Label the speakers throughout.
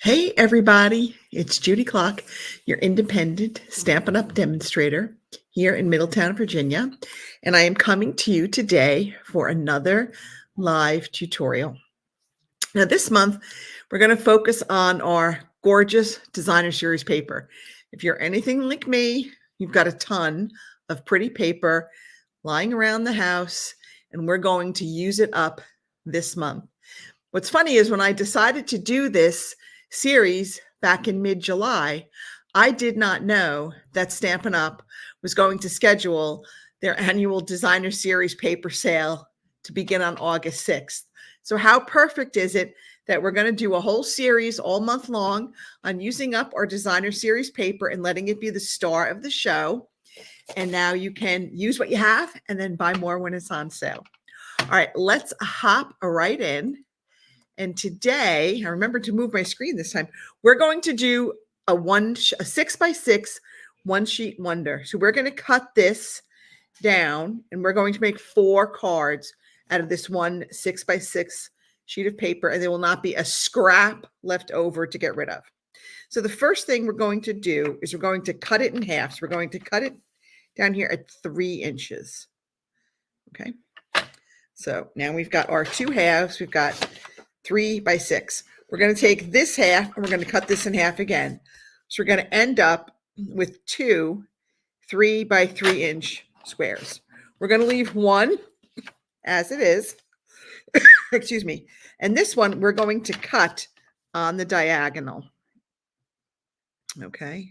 Speaker 1: Hey everybody, it's Judy Klock, your independent Stampin' Up! Demonstrator here in Middletown, Virginia, and I am coming to you today for another live tutorial. Now this month, we're going to focus on our gorgeous designer series paper. If you're anything like me, you've got a ton of pretty paper lying around the house, and we're going to use it up this month. What's funny is when I decided to do this series back in mid-July, I did not know that Stampin' Up! Was going to schedule their annual designer series paper sale to begin on August 6th. So how perfect is it that we're going to do a whole series all month long on using up our designer series paper and letting it be the star of the show. And now you can use what you have and then buy more when it's on sale. All right, let's hop right in. And today, I remembered to move my screen this time, we're going to do a 6x6 one sheet wonder. So we're going to cut this down and we're going to make 4 cards out of this one 6x6 sheet of paper, and there will not be a scrap left over to get rid of. So the first thing we're going to do is we're going to cut it in half. So we're going to cut it down here at 3 inches. Okay. So now we've got our 2 halves. We've got 3x6. We're going to take this half and we're going to cut this in half again. So we're going to end up with 2 3x3 inch squares. We're going to leave one as it is. Excuse me. And this one we're going to cut on the diagonal. Okay.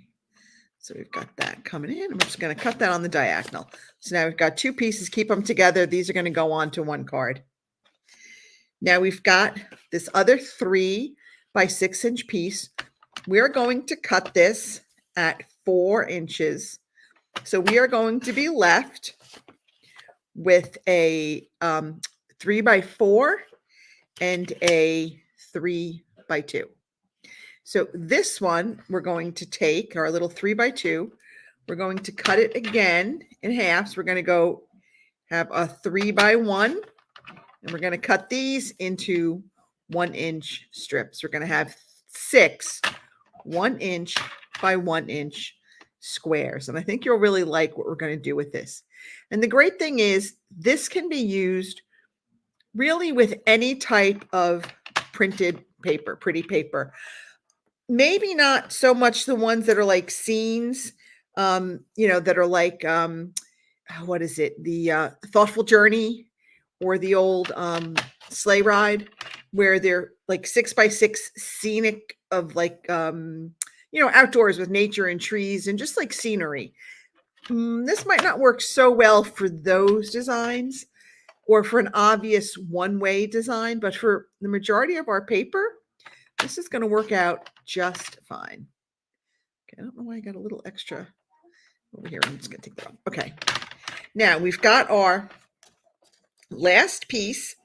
Speaker 1: So we've got that coming in. We're just going to cut that on the diagonal. So now we've got 2 pieces. Keep them together. These are going to go on to one card. Now we've got this other 3x6 inch piece. We're going to cut this at 4 inches. So we are going to be left with a 3x4 and a 3x2. So this one, we're going to take our little 3x2. We're going to cut it again in half. So we're going to go have a 3x1. And we're going to cut these into 1 inch strips. We're going to have 6 1 inch by 1 inch squares. And I think you'll really like what we're going to do with this. And the great thing is this can be used really with any type of printed paper, pretty paper. Maybe not so much the ones that are like scenes, that are like, what is it? The Thoughtful Journey, or the old sleigh ride, where they're like 6x6 scenic of like, outdoors with nature and trees and just like scenery. This might not work so well for those designs or for an obvious one-way design, but for the majority of our paper, this is going to work out just fine. Okay, I don't know why I got a little extra over here. I'm just going to take that off. Okay. Now we've got our last piece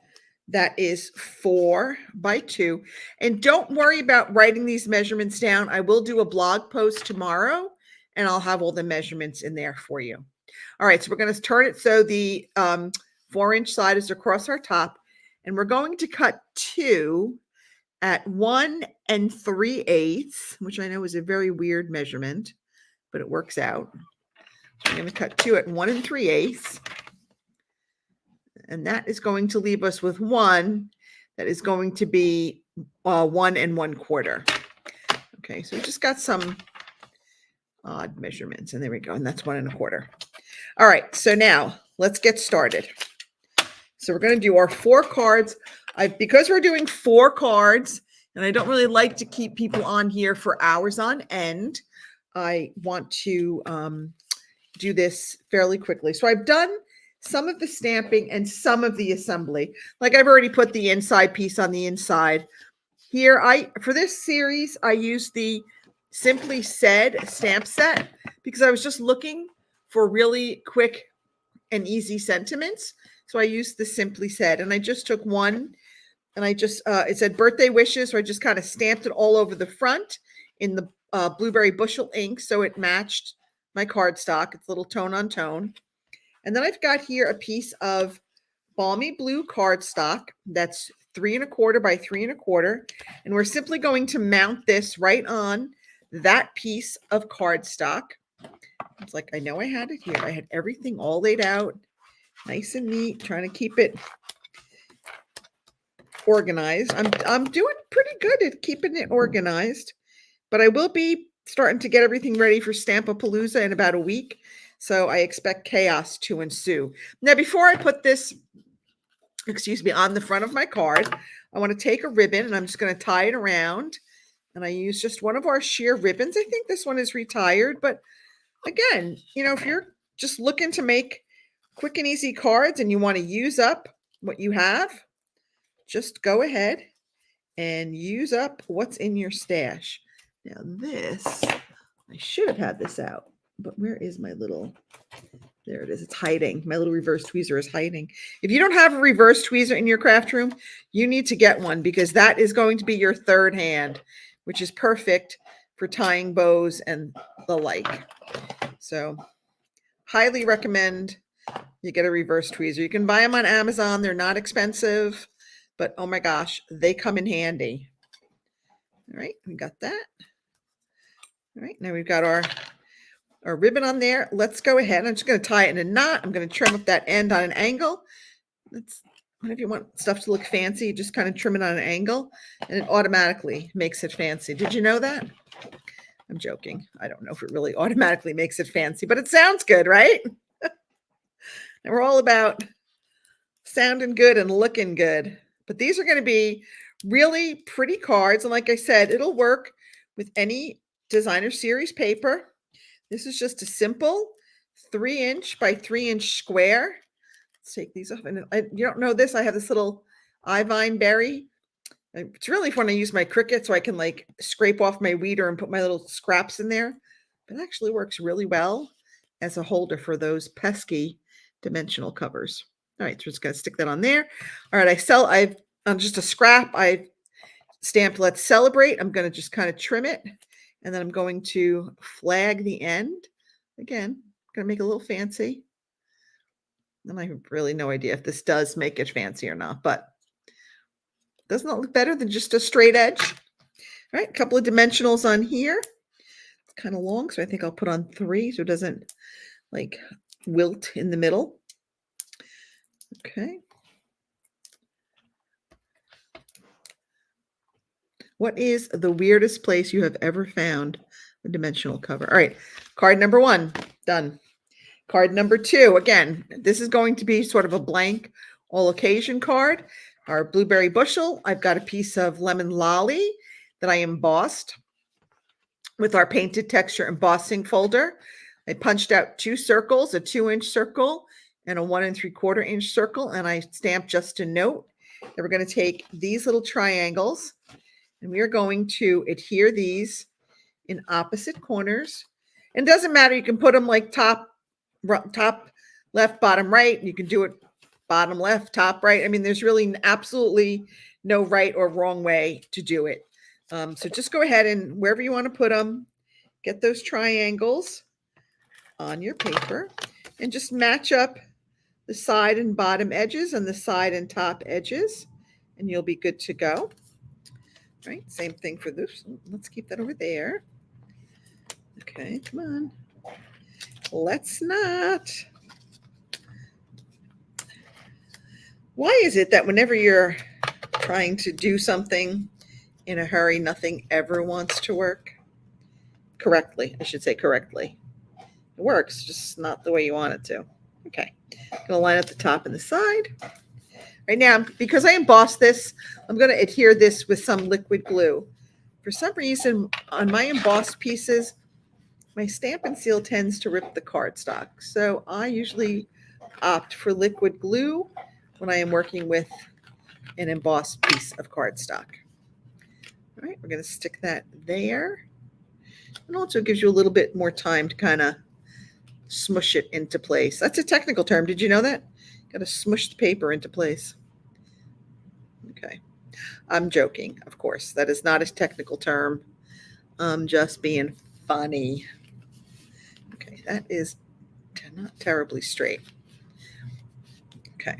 Speaker 1: that is 4x2, and don't worry about writing these measurements down. I will do a blog post tomorrow and I'll have all the measurements in there for you. All right, so we're going to turn it so the 4-inch side is across our top, and we're going to cut 2 at 1 3/8, which I know is a very weird measurement, but it works out. So we're going to cut 2 at 1 3/8. And that is going to leave us with one that is going to be 1 1/4. Okay, so we just got some odd measurements, and there we go. And that's 1 1/4. All right, so now let's get started. So we're going to do our 4 cards. Because we're doing 4 cards, and I don't really like to keep people on here for hours on end, I want to do this fairly quickly. So I've done some of the stamping and some of the assembly. Like I've already put the inside piece on the inside. Here, for this series, I used the Simply Said stamp set because I was just looking for really quick and easy sentiments. So I used the Simply Said, and I just took one, and I just, it said birthday wishes, so I just kind of stamped it all over the front in the blueberry bushel ink, so it matched my cardstock. It's a little tone on tone. And then I've got here a piece of balmy blue cardstock that's 3¼ by 3¼ and we're simply going to mount this right on that piece of cardstock. It's like, I know I had it here. I had everything all laid out, nice and neat, trying to keep it organized. I'm doing pretty good at keeping it organized, but I will be starting to get everything ready for Stampapalooza in about a week. So I expect chaos to ensue. Now, before I put this, on the front of my card, I want to take a ribbon and I'm just going to tie it around. And I use just one of our sheer ribbons. I think this one is retired, but again, if you're just looking to make quick and easy cards and you want to use up what you have, just go ahead and use up what's in your stash. Now this, I should have had this out, but where is my little, there it is. It's hiding. My little reverse tweezer is hiding. If you don't have a reverse tweezer in your craft room, you need to get one because that is going to be your third hand, which is perfect for tying bows and the like. So highly recommend you get a reverse tweezer. You can buy them on Amazon. They're not expensive, but oh my gosh, they come in handy. All right, we got that. All right, now we've got our ribbon on there. Let's go ahead. I'm just going to tie it in a knot. I'm going to trim up that end on an angle. That's whenever you want stuff to look fancy, just kind of trim it on an angle, and it automatically makes it fancy. Did you know that? I'm joking. I don't know if it really automatically makes it fancy, but it sounds good, right? And we're all about sounding good and looking good. But these are going to be really pretty cards. And like I said, it'll work with any designer series paper. This is just a simple 3" by 3" square. Let's take these off. And you don't know this. I have this little ivine berry. It's really fun to use my Cricut so I can like scrape off my weeder and put my little scraps in there. But it actually works really well as a holder for those pesky dimensional covers. All right, so we're just going to stick that on there. All right, I've on just a scrap, I've stamped "Let's Celebrate." I'm going to just kind of trim it, and then I'm going to flag the end. Again, I'm going to make it a little fancy. And I have really no idea if this does make it fancy or not, but doesn't it look better than just a straight edge? All right, a couple of dimensionals on here. It's kind of long, so I think I'll put on 3 so it doesn't like wilt in the middle. Okay. What is the weirdest place you have ever found a dimensional cover? All right, card number 1, done. Card number 2, again, this is going to be sort of a blank all occasion card. Our blueberry bushel, I've got a piece of lemon lolly that I embossed with our painted texture embossing folder. I punched out 2 circles, a 2" circle and a 1 3/4" circle, and I stamped just a note. And we're going to take these little triangles and we are going to adhere these in opposite corners. And it doesn't matter, you can put them like top left, bottom right. You can do it bottom left, top right. I mean, there's really absolutely no right or wrong way to do it. So just go ahead and wherever you want to put them, get those triangles on your paper and just match up the side and bottom edges and the side and top edges, and you'll be good to go. All right, same thing for this. Let's keep that over there. Okay, come on. Let's not. Why is it that whenever you're trying to do something in a hurry, nothing ever wants to work correctly? I should say correctly. It works, just not the way you want it to. Okay, I'm going to line up the top and the side. Right now, because I embossed this, I'm going to adhere this with some liquid glue. For some reason, on my embossed pieces, my Stampin' Seal tends to rip the cardstock. So I usually opt for liquid glue when I am working with an embossed piece of cardstock. All right, we're going to stick that there. And also gives you a little bit more time to kind of smush it into place. That's a technical term. Did you know that? Got to smush the paper into place. Okay. I'm joking, of course. That is not a technical term. I'm just being funny. Okay, that is not terribly straight. Okay.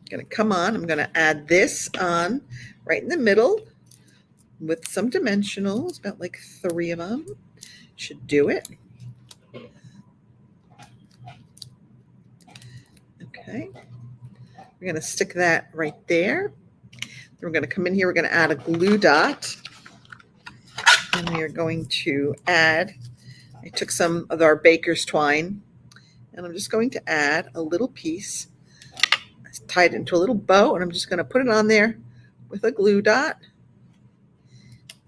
Speaker 1: Going to come on. I'm going to add this on right in the middle with some dimensionals, about like 3 of them. Should do it. Okay. We're going to stick that right there. Then we're going to come in here. We're going to add a glue dot. And we are going to add, I took some of our baker's twine, and I'm just going to add a little piece. I tied it into a little bow, and I'm just going to put it on there with a glue dot.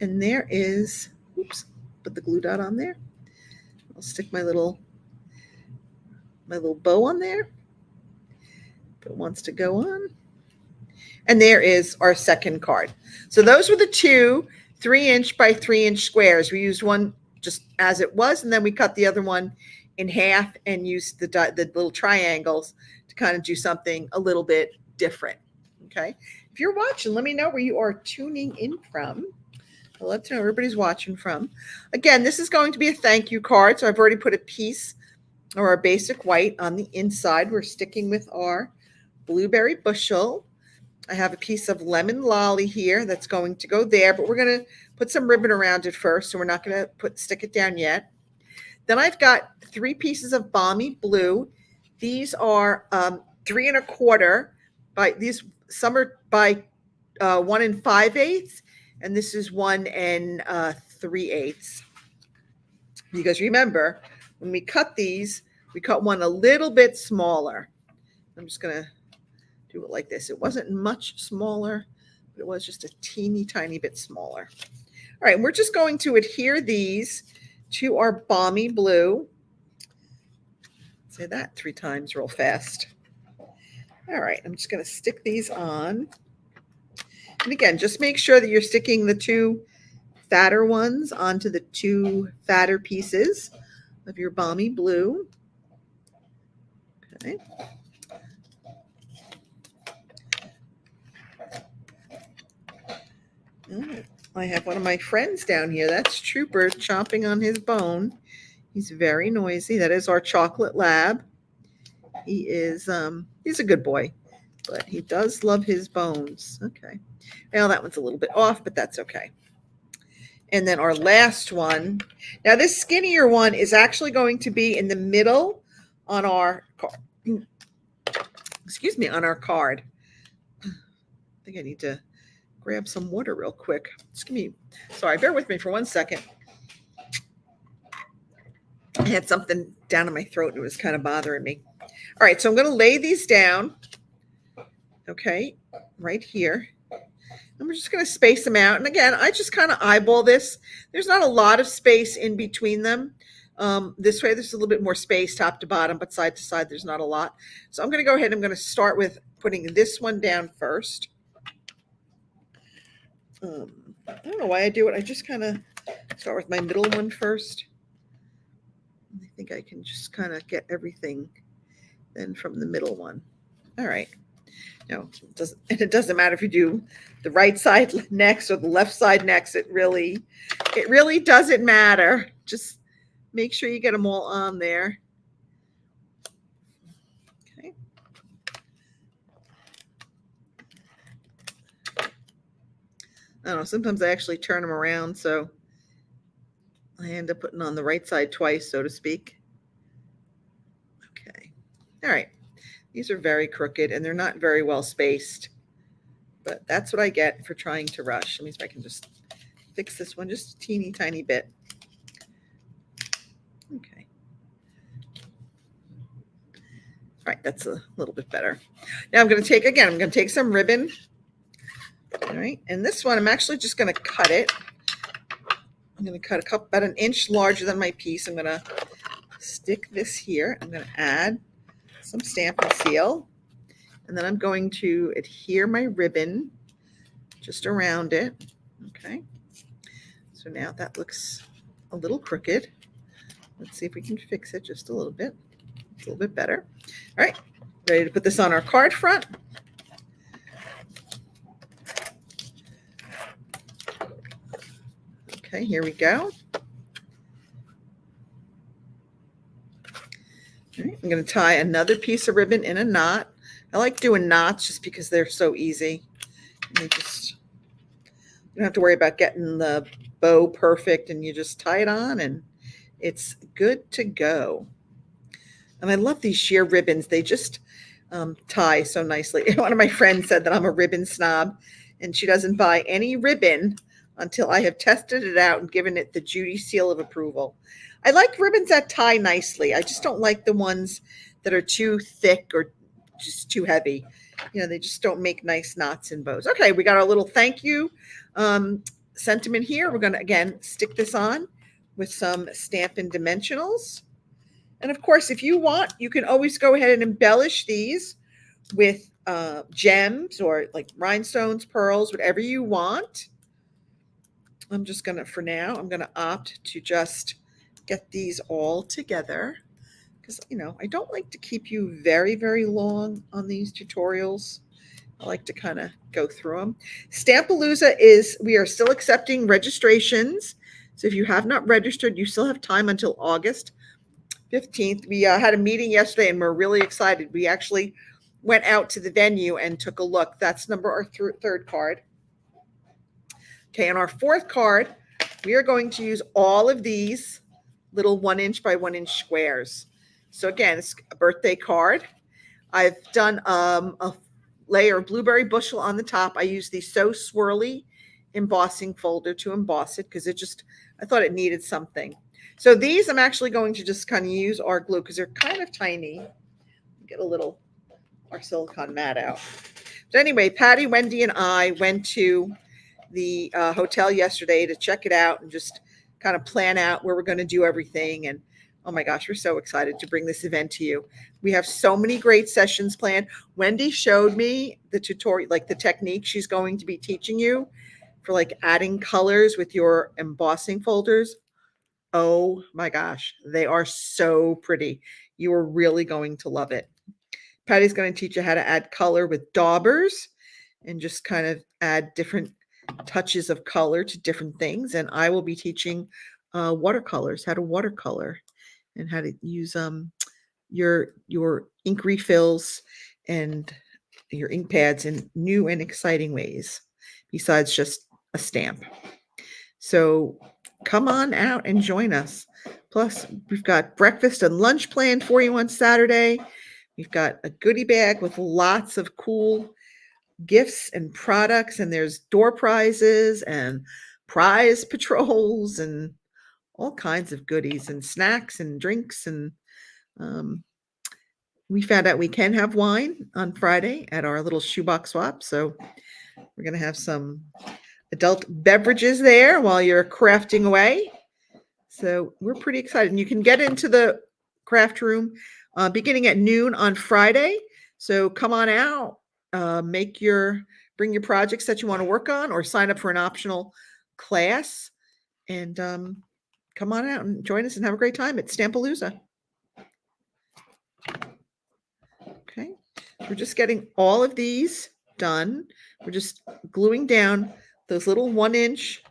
Speaker 1: And there is, oops, put the glue dot on there. I'll stick my little bow on there if it wants to go on. And there is our second card. So those were the two 3-inch by 3-inch squares. We used one just as it was, and then we cut the other one in half and used the little triangles to kind of do something a little bit different. Okay. If you're watching, let me know where you are tuning in from. I'd love to know where everybody's watching from. Again, this is going to be a thank you card. So I've already put a piece or our basic white on the inside. We're sticking with our blueberry bushel. I have a piece of lemon lolly here that's going to go there, but we're going to put some ribbon around it first. So we're not going to stick it down yet. Then I've got 3 pieces of balmy blue. These are 3 1/4 by these. Some are by 1 5/8, and this is 1 3/8. Because remember, when we cut these, we cut one a little bit smaller. I'm just going to do it like this. It wasn't much smaller, but it was just a teeny tiny bit smaller. All right, we're just going to adhere these to our balmy blue. Say that 3 times real fast. All right, I'm just going to stick these on. And again, just make sure that you're sticking the 2 fatter ones onto the 2 fatter pieces of your balmy blue. Okay. I have one of my friends down here. That's Trooper chomping on his bone. He's very noisy. That is our chocolate lab. He is he's a good boy, but he does love his bones. Okay. Well, that one's a little bit off, but that's okay. And then our last one. Now this skinnier one is actually going to be in the middle on our card. Excuse me, on our card. I think I need to grab some water real quick. Sorry, bear with me for 1 second. I had something down in my throat and it was kind of bothering me. All right, so I'm going to lay these down, okay, right here. And we're just going to space them out. And again, I just kind of eyeball this. There's not a lot of space in between them. This way, there's a little bit more space top to bottom, but side to side, there's not a lot. So I'm going to go ahead and I'm going to start with putting this one down first. I don't know why I do it. I just kind of start with my middle one first. I think I can just kind of get everything then from the middle one. All right. Now, it doesn't matter if you do the right side next or the left side next. It really doesn't matter. Just make sure you get them all on there. Okay. I don't know. Sometimes I actually turn them around, so I end up putting on the right side twice, so to speak. Okay. All right. These are very crooked and they're not very well spaced, but that's what I get for trying to rush. Let me see if I can just fix this one just a teeny tiny bit. Okay. All right. That's a little bit better. Now I'm going to take some ribbon. All right. And this one, I'm actually just going to cut it. I'm going to cut about 1 inch larger than my piece. I'm going to stick this here. I'm going to add some Stampin' Seal. And then I'm going to adhere my ribbon just around it. Okay. So now that looks a little crooked. Let's see if we can fix it just a little bit. It's a little bit better. All right. Ready to put this on our card front. Okay, here we go. All right, I'm going to tie another piece of ribbon in a knot. I like doing knots just because they're so easy. And you don't have to worry about getting the bow perfect, and you just tie it on and it's good to go. And I love these sheer ribbons. They just tie so nicely. One of my friends said that I'm a ribbon snob, and she doesn't buy any ribbon until I have tested it out and given it the Judy seal of approval. I like ribbons that tie nicely. I just don't like the ones that are too thick or just too heavy. They just don't make nice knots and bows. Okay, we got our little thank you sentiment here. We're going to, again, stick this on with some Stampin' Dimensionals. And of course, if you want, you can always go ahead and embellish these with gems or like rhinestones, pearls, whatever you want. I'm just going to, for now, I'm going to opt to just get these all together because, I don't like to keep you very, very long on these tutorials. I like to kind of go through them. Stampalooza we are still accepting registrations. So if you have not registered, you still have time until August 15th. We had a meeting yesterday and we're really excited. We actually went out to the venue and took a look. That's our third card. Okay, and our fourth card, we are going to use all of these little 1 inch by 1 inch squares. So again, it's a birthday card. I've done a layer of blueberry bushel on the top. I use the So Swirly embossing folder to emboss it because I thought it needed something. So these I'm actually going to just kind of use our glue because they're kind of tiny. Get our silicone mat out. But anyway, Patty, Wendy, and I went to the hotel yesterday to check it out and just kind of plan out where we're going to do everything. And oh my gosh, we're so excited to bring this event to you. We have so many great sessions planned. Wendy showed me the tutorial, like the technique she's going to be teaching you for like adding colors with your embossing folders. Oh my gosh, they are so pretty. You are really going to love it. Patty's going to teach you how to add color with daubers and just kind of add different touches of color to different things. And I will be teaching watercolors, how to watercolor and how to use your ink refills and your ink pads in new and exciting ways besides just a stamp. So come on out and join us. Plus, we've got breakfast and lunch planned for you on Saturday. We've got a goodie bag with lots of cool gifts and products, and there's door prizes and prize patrols and all kinds of goodies and snacks and drinks. And we found out we can have wine on Friday at our little shoebox swap. So we're going to have some adult beverages there while you're crafting away. So we're pretty excited. And you can get into the craft room beginning at noon on Friday. So come on out, bring your projects that you want to work on or sign up for an optional class and come on out and join us and have a great time at Stampalooza. Okay, we're just getting all of these done. We're just gluing down those little 1 inch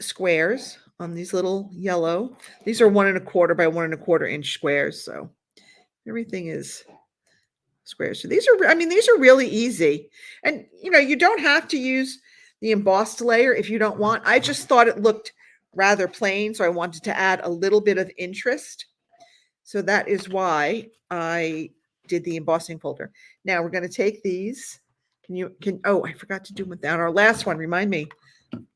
Speaker 1: squares on these little yellow. These are 1 1/4 by 1 1/4 inch squares. So everything is squares. So these are really easy. And you don't have to use the embossed layer if you don't want. I just thought it looked rather plain, so I wanted to add a little bit of interest. So that is why I did the embossing folder. Now we're going to take these. I forgot to do them without our last one. Remind me.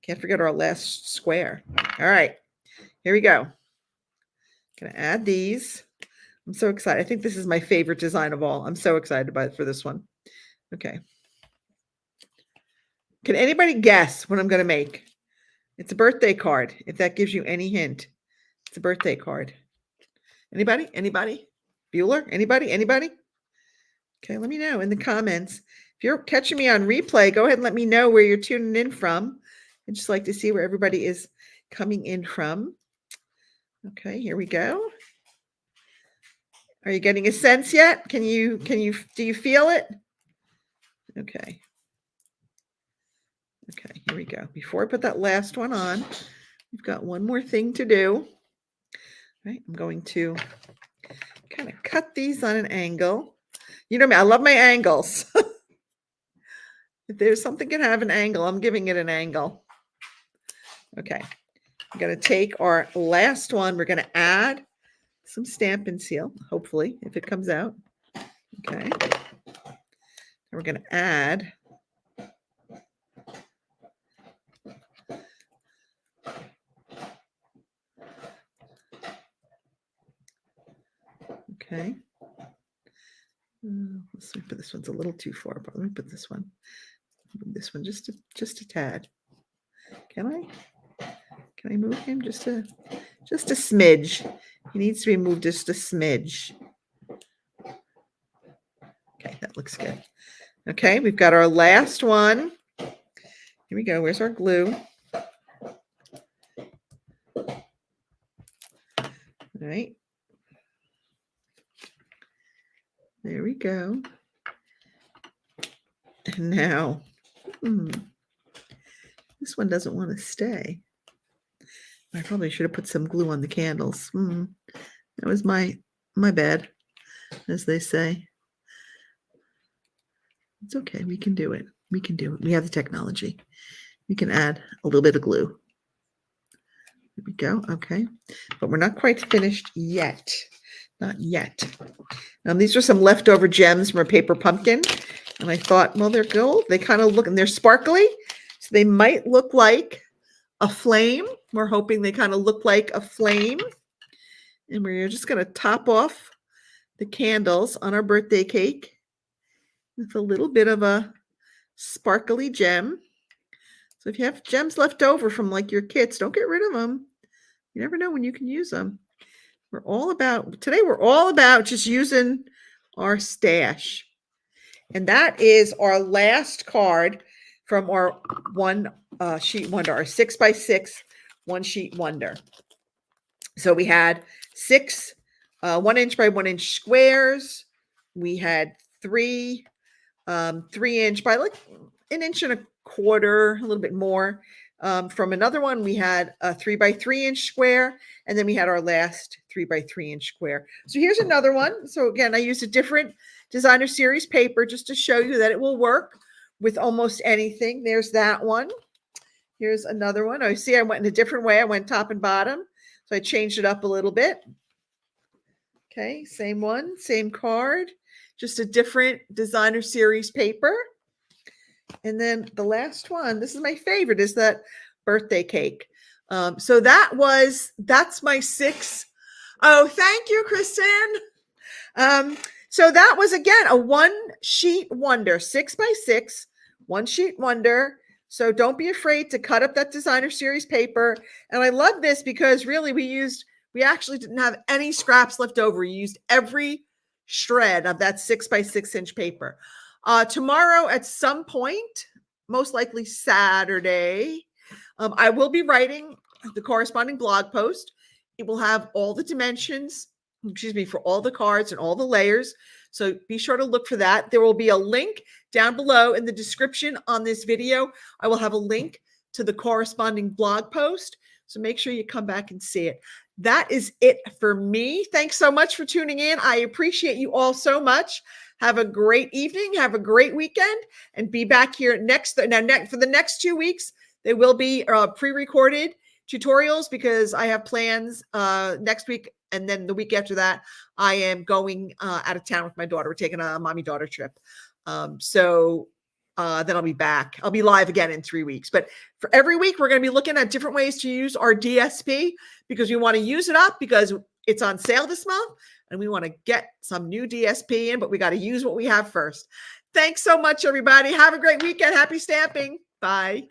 Speaker 1: Can't forget our last square. All right, here we go. Gonna add these. I'm so excited. I think this is my favorite design of all. I'm so excited for this one. Okay. Can anybody guess what I'm going to make? It's a birthday card, if that gives you any hint. It's a birthday card. Anybody? Bueller? Anybody? Okay, let me know in the comments. If you're catching me on replay, go ahead and let me know where you're tuning in from. I'd just like to see where everybody is coming in from. Okay, here we go. Are you getting a sense yet? Do you feel it? Okay. Okay, here we go. Before I put that last one on, we've got one more thing to do. All right, I'm going to kind of cut these on an angle. You know me, I love my angles. If there's something can have an angle, I'm giving it an angle. Okay. I'm going to take our last one. We're going to add some Stampin' Seal, hopefully, if it comes out. Okay. And we're going to add okay. Let's see, but this one's a little too far, but let me put this one. This one just a tad. Can I move him just a smidge? He needs to be moved just a smidge. Okay, that looks good. Okay, we've got our last one. Here we go. Where's our glue? All right. There we go. And now, this one doesn't want to stay. I probably should have put some glue on the candles. That was my bad, as they say. It's okay. We can do it. We can do it. We have the technology. We can add a little bit of glue. There we go. Okay. But we're not quite finished yet. Not yet. These are some leftover gems from a paper pumpkin. And I thought, well, they're gold. They kind of look, and they're sparkly. So they might look like a flame. We're hoping they kind of look like a flame. And we're just going to top off the candles on our birthday cake with a little bit of a sparkly gem. So if you have gems left over from like your kits, don't get rid of them. You never know when you can use them. Today we're all about just using our stash. And that is our last card from our one sheet wonder, our 6x6 one sheet wonder. So we had 6 1 inch by 1 inch squares. We had 3 3-inch by like 1.25 inches, a little bit more. From another one, we had a 3x3 inch square, and then we had our last 3x3 inch square. So here's another one. So again, I used a different designer series paper just to show you that it will work with almost anything. There's that one. Here's another one. Oh, see, I went in a different way. I went top and bottom. So I changed it up a little bit. Okay, same one, same card, just a different designer series paper. And then the last one, this is my favorite, is that birthday cake. So that's my 6. Oh, thank you, Kristen. So that was, again, a one sheet wonder, 6x6, one sheet wonder. So don't be afraid to cut up that designer series paper. And I love this because really we actually didn't have any scraps left over. We used every shred of that 6x6 inch paper. Tomorrow at some point, most likely Saturday, I will be writing the corresponding blog post. It will have all the dimensions, for all the cards and all the layers. So be sure to look for that. There will be a link down below in the description on this video. I will have a link to the corresponding blog post. So make sure you come back and see it. That is it for me. Thanks so much for tuning in. I appreciate you all so much. Have a great evening. Have a great weekend, and be back here for the next 2 weeks. There will be pre-recorded tutorials because I have plans next week, and then the week after that, I am going out of town with my daughter. We're taking a mommy-daughter trip. So then I'll be back. I'll be live again in 3 weeks. But for every week, we're going to be looking at different ways to use our DSP because we want to use it up because it's on sale this month. And we want to get some new DSP in, but we got to use what we have first. Thanks so much, everybody. Have a great weekend. Happy stamping. Bye.